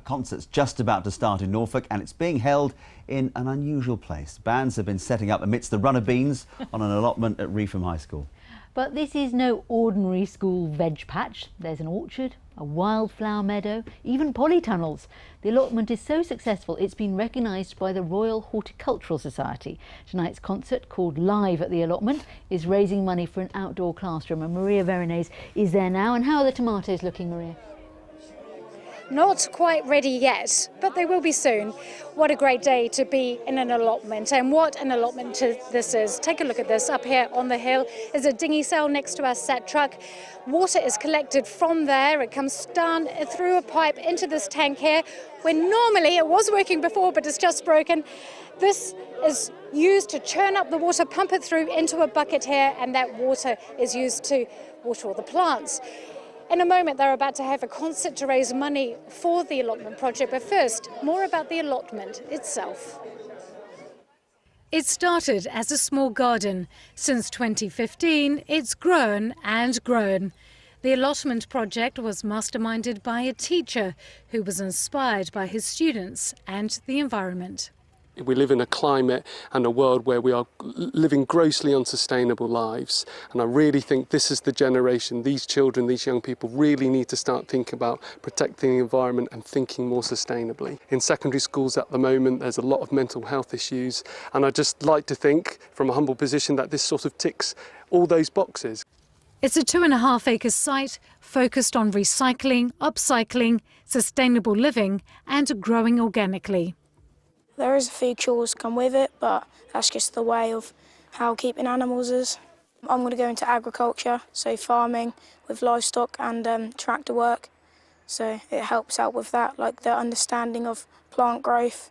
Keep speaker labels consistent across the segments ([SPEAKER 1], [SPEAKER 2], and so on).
[SPEAKER 1] concert's just about to start in Norfolk and it's being held in an unusual place. Bands have been setting up amidst the runner beans on an allotment at Reepham High School.
[SPEAKER 2] But this is no ordinary school veg patch. There's an orchard, a wildflower meadow, even polytunnels. The allotment is so successful it's been recognised by the Royal Horticultural Society. Tonight's concert, called Live at the Allotment, is raising money for an outdoor classroom, and Maria Veronese is there now. And how are the tomatoes looking, Maria?
[SPEAKER 3] Not quite ready yet, but they will be soon. What a great day to be in an allotment, and what an allotment this is. Take a look at this. Up here on the hill is a dinghy cell next to our set truck. Water is collected from there. It comes down through a pipe into this tank here, where normally it was working before, but it's just broken. This is used to churn up the water, pump it through into a bucket here, and that water is used to water all the plants. In a moment, they're about to have a concert to raise money for the Allotment Project, but first, more about the allotment itself. It started as a small garden. Since 2015, it's grown and grown. The Allotment Project was masterminded by a teacher who was inspired by his students and the environment.
[SPEAKER 4] We live in a climate and a world where we are living grossly unsustainable lives, and I really think this is the generation, these children, these young people really need to start thinking about protecting the environment and thinking more sustainably. In secondary schools at the moment there's a lot of mental health issues, and I just like to think from a humble position that this sort of ticks all those boxes.
[SPEAKER 3] It's a 2.5-acre site focused on recycling, upcycling, sustainable living and growing organically.
[SPEAKER 5] There is a few chores come with it, but that's just the way of how keeping animals is. I'm going to go into agriculture, so farming with livestock and tractor work. So it helps out with that, like the understanding of plant growth.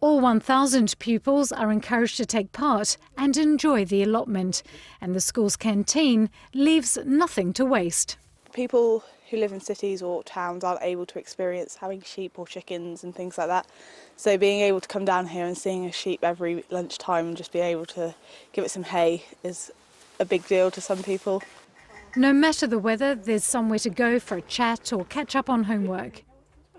[SPEAKER 3] All 1,000 pupils are encouraged to take part and enjoy the allotment, and the school's canteen leaves nothing to waste.
[SPEAKER 6] People who live in cities or towns aren't able to experience having sheep or chickens and things like that. So being able to come down here and seeing a sheep every lunchtime and just being able to give it some hay is a big deal to some people.
[SPEAKER 3] No matter the weather, there's somewhere to go for a chat or catch up on homework.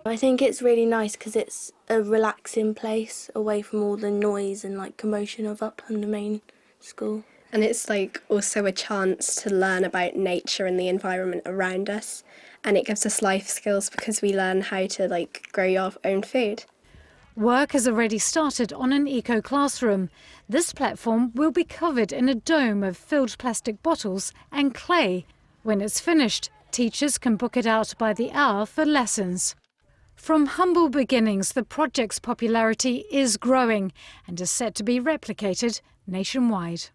[SPEAKER 7] I think it's really nice because it's a relaxing place away from all the noise and commotion of up on the main school.
[SPEAKER 8] And it's also a chance to learn about nature and the environment around us, and it gives us life skills because we learn how to grow your own food.
[SPEAKER 3] Work has already started on an eco-classroom. This platform will be covered in a dome of filled plastic bottles and clay. When it's finished, teachers can book it out by the hour for lessons. From humble beginnings, the project's popularity is growing and is set to be replicated nationwide.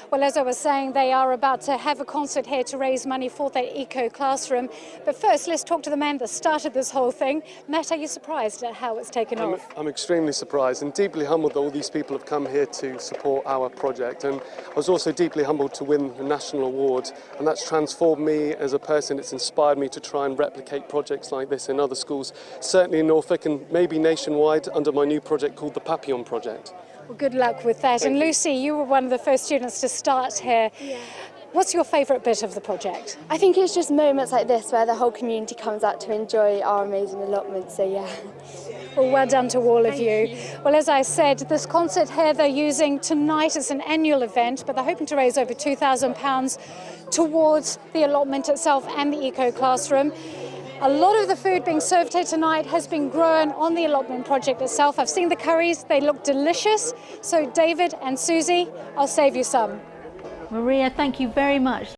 [SPEAKER 3] Well, as I was saying, they are about to have a concert here to raise money for their eco-classroom. But first, let's talk to the man that started this whole thing. Matt, are you surprised at how it's taken off?
[SPEAKER 4] I'm extremely surprised and deeply humbled that all these people have come here to support our project. And I was also deeply humbled to win the national award, and that's transformed me as a person. It's inspired me to try and replicate projects like this in other schools, certainly in Norfolk and maybe nationwide under my new project called the Papillon Project.
[SPEAKER 3] Well, good luck with that. And Lucy, you were one of the first students to start here.
[SPEAKER 9] Yeah.
[SPEAKER 3] What's your favourite bit of the project?
[SPEAKER 9] I think it's just moments like this where the whole community comes out to enjoy our amazing allotment, so yeah.
[SPEAKER 3] Well done to all of you. Well, as I said, this concert here they're using tonight is an annual event, but they're hoping to raise over £2,000 towards the allotment itself and the eco-classroom. A lot of the food being served here tonight has been grown on the Allotment Project itself. I've seen the curries, they look delicious. So David and Susie, I'll save you some.
[SPEAKER 2] Maria, thank you very much.